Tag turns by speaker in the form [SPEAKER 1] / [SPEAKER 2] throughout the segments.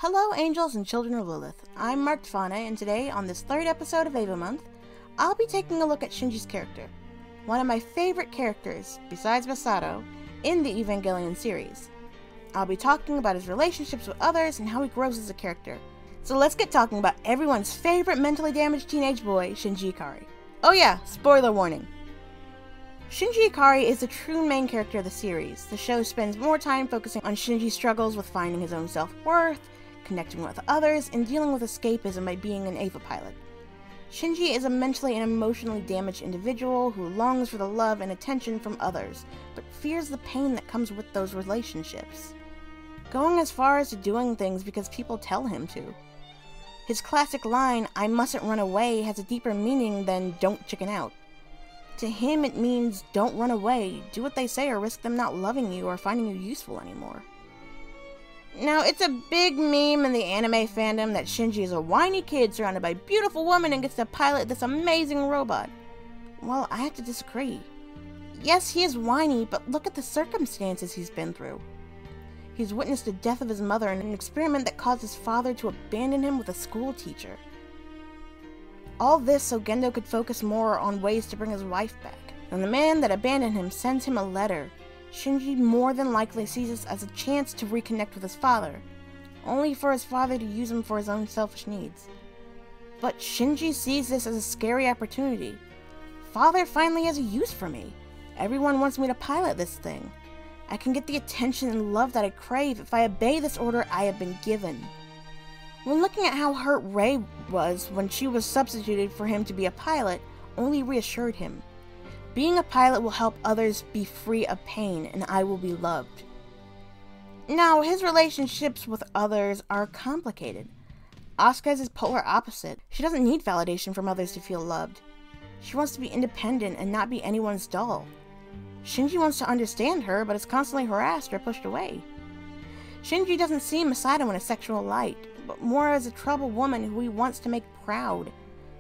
[SPEAKER 1] Hello angels and children of Lilith, I'm Mark Tfana, and today, on this third episode of Eva Month, I'll be taking a look at Shinji's character, one of my favorite characters, besides Masato, in the Evangelion series. I'll be talking about his relationships with others and how he grows as a character. So let's get talking about everyone's favorite mentally damaged teenage boy, Shinji Ikari. Oh yeah, spoiler warning. Shinji Ikari is the true main character of the series. The show spends more time focusing on Shinji's struggles with finding his own self-worth, connecting with others, and dealing with escapism by being an Eva pilot. Shinji is a mentally and emotionally damaged individual who longs for the love and attention from others, but fears the pain that comes with those relationships, going as far as to doing things because people tell him to. His classic line, "I mustn't run away," has a deeper meaning than "don't chicken out." To him it means don't run away, do what they say or risk them not loving you or finding you useful anymore. Now, it's a big meme in the anime fandom that Shinji is a whiny kid surrounded by beautiful women and gets to pilot this amazing robot. Well, I have to disagree. Yes, he is whiny, but look at the circumstances he's been through. He's witnessed the death of his mother in an experiment that caused his father to abandon him with a school teacher. All this so Gendo could focus more on ways to bring his wife back. And the man that abandoned him sends him a letter. Shinji more than likely sees this as a chance to reconnect with his father, only for his father to use him for his own selfish needs. But Shinji sees this as a scary opportunity. Father finally has a use for me. Everyone wants me to pilot this thing. I can get the attention and love that I crave if I obey this order I have been given. When looking at how hurt Rei was when she was substituted for him to be a pilot, only reassured him. Being a pilot will help others be free of pain, and I will be loved. Now, his relationships with others are complicated. Asuka is his polar opposite. She doesn't need validation from others to feel loved. She wants to be independent and not be anyone's doll. Shinji wants to understand her, but is constantly harassed or pushed away. Shinji doesn't see Masato in a sexual light, but more as a troubled woman who he wants to make proud.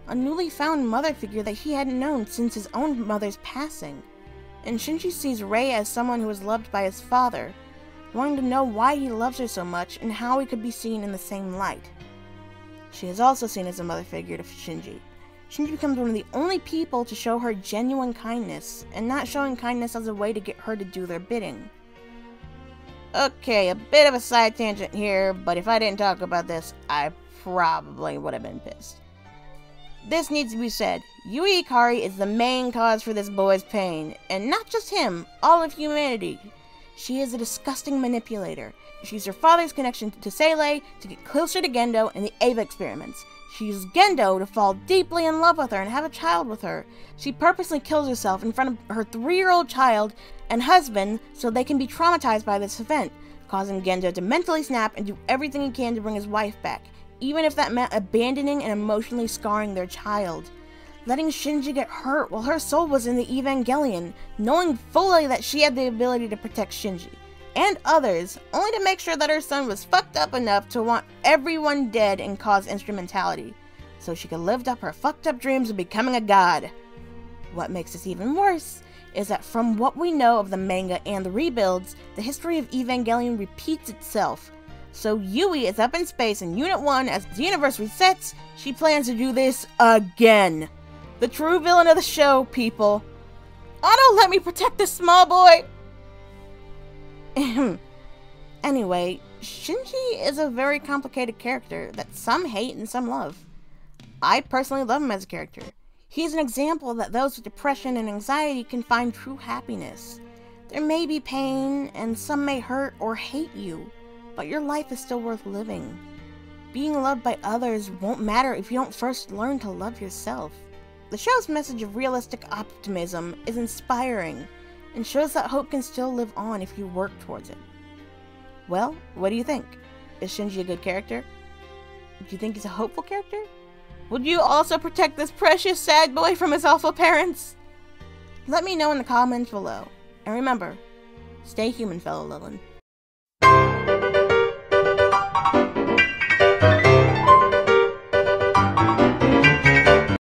[SPEAKER 1] A newly found mother figure that he hadn't known since his own mother's passing. And Shinji sees Rei as someone who is loved by his father, wanting to know why he loves her so much and how he could be seen in the same light. She is also seen as a mother figure to Shinji. Shinji becomes one of the only people to show her genuine kindness, and not showing kindness as a way to get her to do their bidding. Okay, a bit of a side tangent here, but if I didn't talk about this, I probably would have been pissed. This needs to be said. Yui Ikari is the main cause for this boy's pain, and not just him, all of humanity. She is a disgusting manipulator. She used her father's connection to Seele to get closer to Gendo in the Eva experiments. She used Gendo to fall deeply in love with her and have a child with her. She purposely kills herself in front of her 3-year-old child and husband so they can be traumatized by this event, causing Gendo to mentally snap and do everything he can to bring his wife back, even if that meant abandoning and emotionally scarring their child. Letting Shinji get hurt while her soul was in the Evangelion, knowing fully that she had the ability to protect Shinji and others, only to make sure that her son was fucked up enough to want everyone dead and cause instrumentality, so she could live up her fucked up dreams of becoming a god. What makes this even worse is that from what we know of the manga and the rebuilds, the history of Evangelion repeats itself. So Yui is up in space in Unit 1 as the universe resets. She plans to do this again. The true villain of the show, people. Otto, let me protect this small boy! Anyway, Shinji is a very complicated character that some hate and some love. I personally love him as a character. He's an example that those with depression and anxiety can find true happiness. There may be pain, and some may hurt or hate you, but your life is still worth living. Being loved by others won't matter if you don't first learn to love yourself. The show's message of realistic optimism is inspiring, and shows that hope can still live on if you work towards it. Well, what do you think? Is Shinji a good character? Do you think he's a hopeful character? Would you also protect this precious sad boy from his awful parents? Let me know in the comments below. And remember, stay human, fellow Lilin.